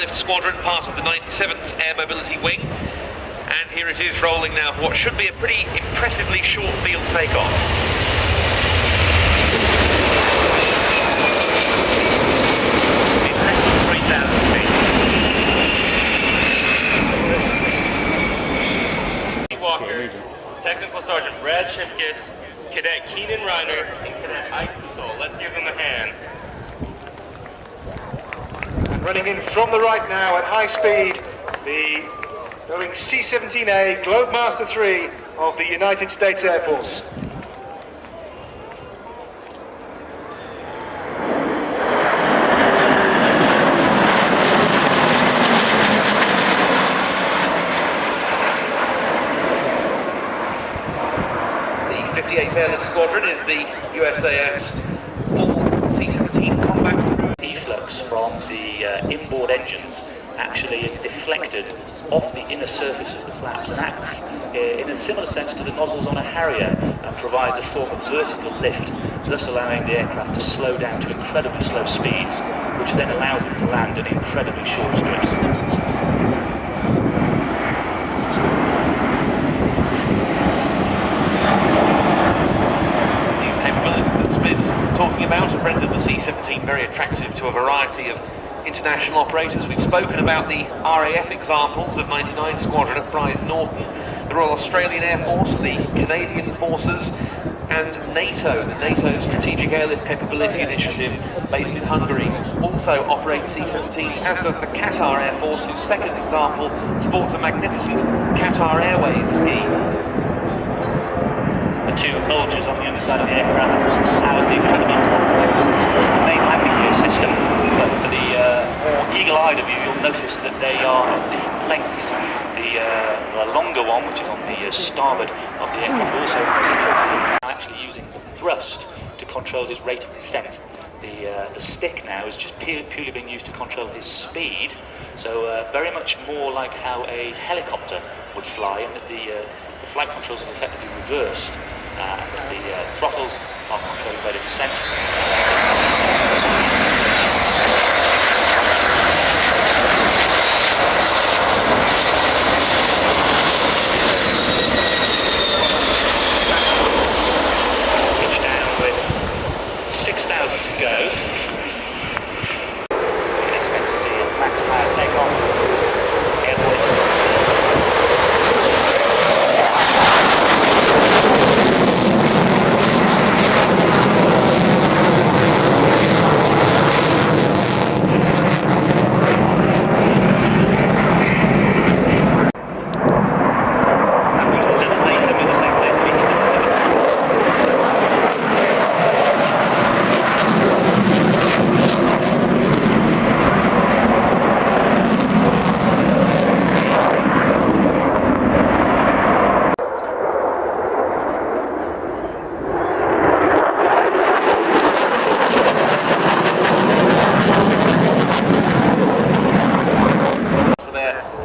Airlift Squadron, part of the 97th Air Mobility Wing. And here it is rolling now for what should be a pretty impressively short field takeoff. Less than 3,000 feet. Walker, Technical Sergeant Brad Shipkiss, Cadet Keenan Reiner, and Cadet Ike Kusol. Let's give them a hand. And running in from the right now at high speed, the Boeing C17 Globemaster III of the United States Air Force. The 58th Airlift Squadron is the USAF's full C17 combat efflux from the inboard engines actually is deflected off the inner surface of the flaps and acts in a similar sense to the nozzles on a Harrier and provides a form of vertical lift, thus allowing the aircraft to slow down to incredibly slow speeds, which then allows it to land in incredibly short strips. These capabilities that Smith's talking about have rendered the C-17 very attractive to a variety of international operators. We've spoken about the RAF examples of 99 Squadron at Prize Norton, the Royal Australian Air Force, the Canadian Forces, and NATO, the NATO Strategic Airlift Capability Initiative based in Hungary, also operates C-17, as does the Qatar Air Force, whose second example sports a magnificent Qatar Airways scheme. The two bulges on the underside of the aircraft house the incredibly complex main landing gear system, but for the more eagle-eyed of you, you'll notice that they are of different lengths. The longer one, which is on the starboard of the aircraft, also is actually using thrust to control his rate of descent. The stick now is just purely being used to control his speed, so very much more like how a helicopter would fly, and that the flight controls are effectively reversed, and that the throttles are controlling rate of descent. Touchdown with 6,000 to go. You can expect to see a max power takeoff.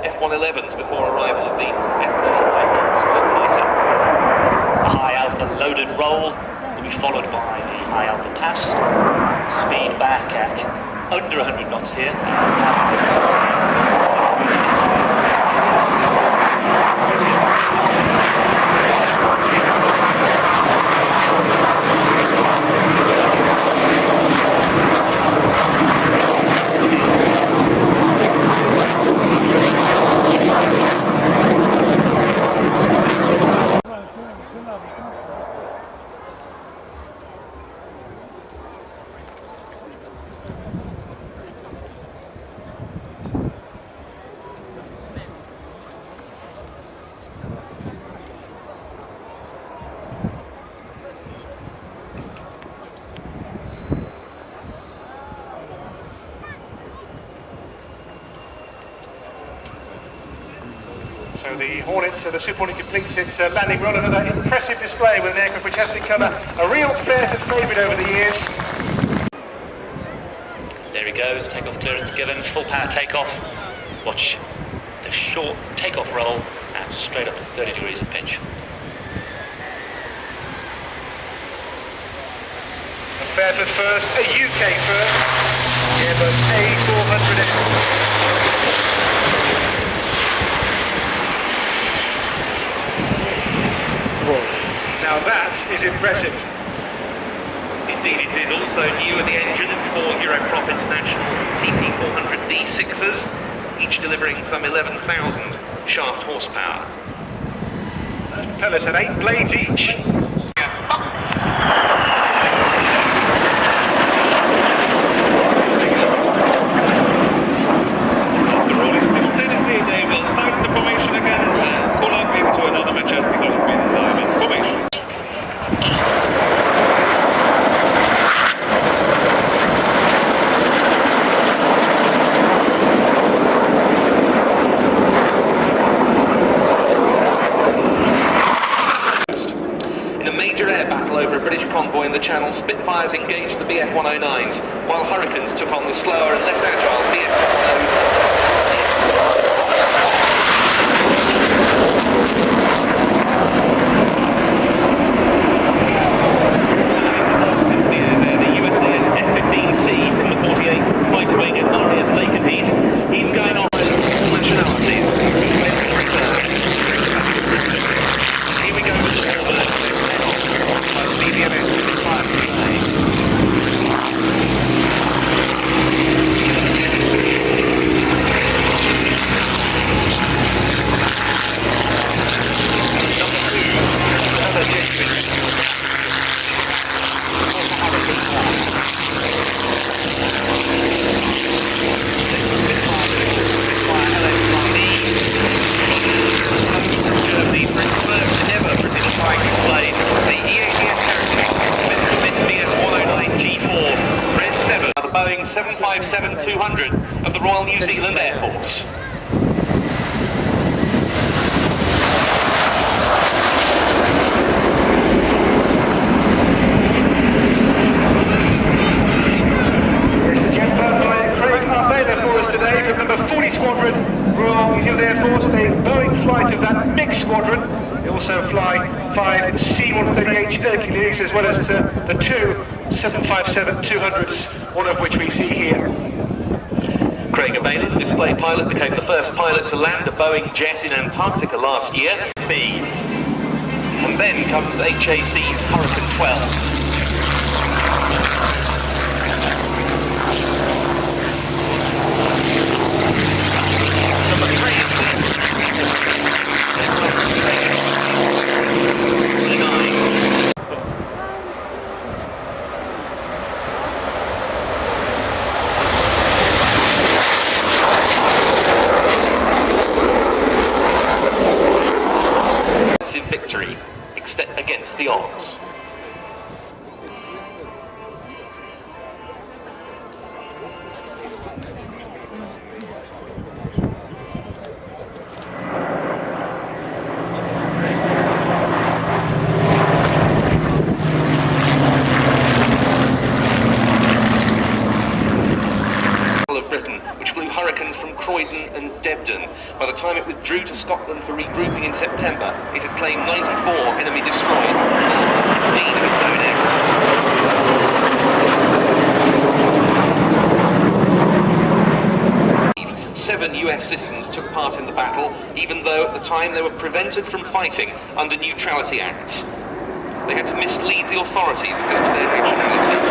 F111s before arrival of the F18 Super Hornet. The high alpha loaded roll will be followed by the high alpha pass. Speed back at under 100 knots here. So the Hornet, the Super Hornet completes its landing run, another impressive display with an aircraft which has become a real Fairford favourite over the years. There he goes, takeoff clearance given, full power takeoff. Watch the short takeoff roll and straight up to 30 degrees of pitch. And Fairford first, a UK first, the Airbus A400m. is impressive. Indeed, it is also new at the engines for Europrop International TP400D6s, each delivering some 11,000 shaft horsepower. Fellas had 8 blades each. After rolling simultaneously, they will tighten the formation again and pull up into another majestical mid-diamond formation. Over a British convoy in the Channel, Spitfires engaged the BF-109s, while Hurricanes took on the slower and less agile BF-110s. Into the air there, the USA and F18C from the 48 fighter wing at RIAT Fairford. He's going on nationalities. Here we go with the Warbird. BDMS Spitfire 3A. Germany for its first ever British flying display, the BF-109 Red 7, the Boeing 757-200 of the Royal New Zealand Air Force. There's the jet flown by Craig Arthur for us today from number 40 Squadron, Royal New Zealand Air Force, the Boeing flight of that mixed squadron. They also fly 5 C-130H Hercules as well as the 2 757-200s, one of which we see here. Craig Arthur, the display pilot, became the first pilot to land a Boeing jet in Antarctica last year. B. And then comes HAC's Hurricane 12. Victory against the odds. Of Britain, which flew Hurricanes from Croydon and Debden. By the time it withdrew to Scotland for regrouping in September, it had claimed 94 enemy destroyed and also 15 of its own aircraft. 7 US citizens took part in the battle, even though at the time they were prevented from fighting under neutrality acts. They had to mislead the authorities as to their nationality.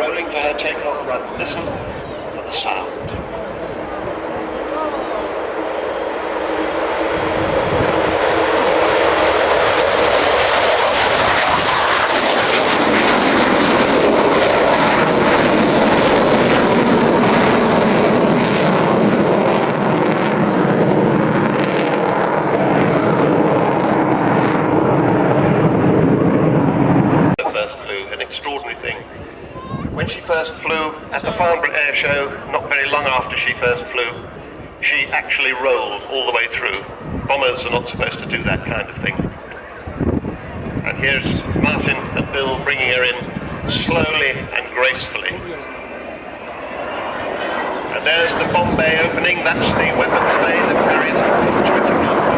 rolling for her takeoff run. Listen for the sound. When she first flew at the Farnborough Air Show, not very long after she first flew, she actually rolled all the way through. Bombers are not supposed to do that kind of thing. And here's Martin and Bill bringing her in slowly and gracefully. And there's the bomb bay opening. That's the weapons bay that carries 21 bombs.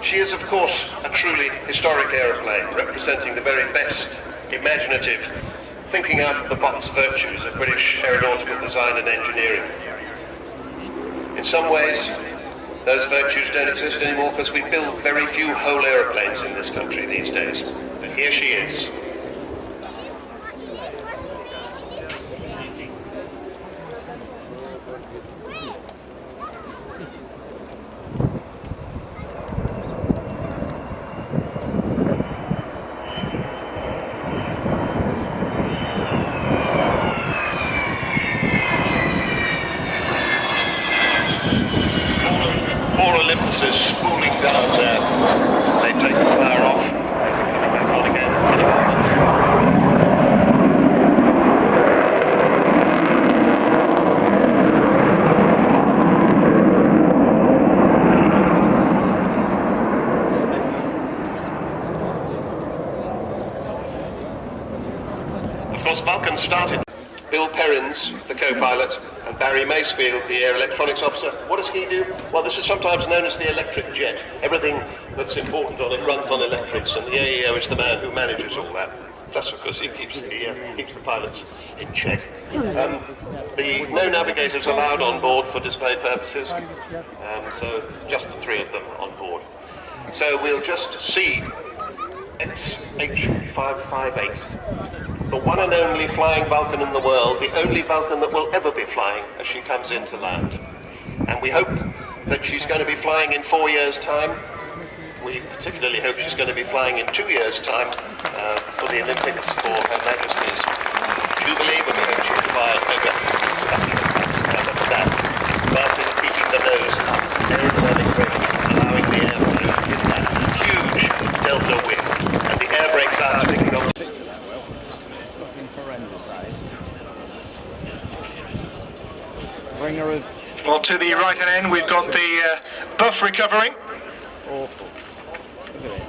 She is, of course, a truly historic aeroplane, representing the very best imaginative, thinking out of the box virtues of British aeronautical design and engineering. In some ways, those virtues don't exist anymore because we build very few whole aeroplanes in this country these days. But here she is. Olympus is spooling down there. They take the fire off. They put it back on again. Of course, Vulcan started. Bill Perrins, the co-pilot, and Barry Macefield, the air electronics officer. What does he do? Well, this is sometimes known as the electric jet. Everything that's important on it runs on electrics, and the AEO is the man who manages all that. Plus, of course, he keeps the pilots in check. No navigators allowed on board for display purposes, so just the three of them on board. So we'll just see XH558, the one and only flying Vulcan in the world, the only Vulcan that will ever be flying as she comes into land. And we hope that she's going to be flying in 4 years' time. We particularly hope she's going to be flying in 2 years' time for the Olympics for Her Majesty's Jubilee, but we hope she will fly over that. Martin keeping the nose up, aerodynamic braking, allowing the air to get that huge delta wind. And the air brakes are sticking on. Well, to the right-hand end, we've got the buff recovering. Awful. Look at it.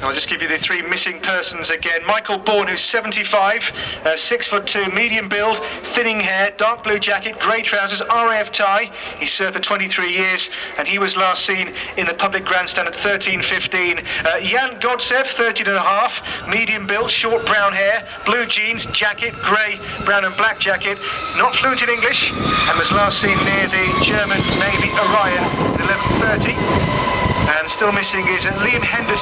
I'll just give you the three missing persons again. Michael Bourne, who's 75, 6'2", medium build, thinning hair, dark blue jacket, grey trousers, RAF tie. He served for 23 years, and he was last seen in the public grandstand at 13:15. Jan Godsev, 13.5, medium build, short brown hair, blue jeans, jacket, grey, brown and black jacket, not fluent in English, and was last seen near the German Navy Orion at 11:30. And still missing is Liam Henderson.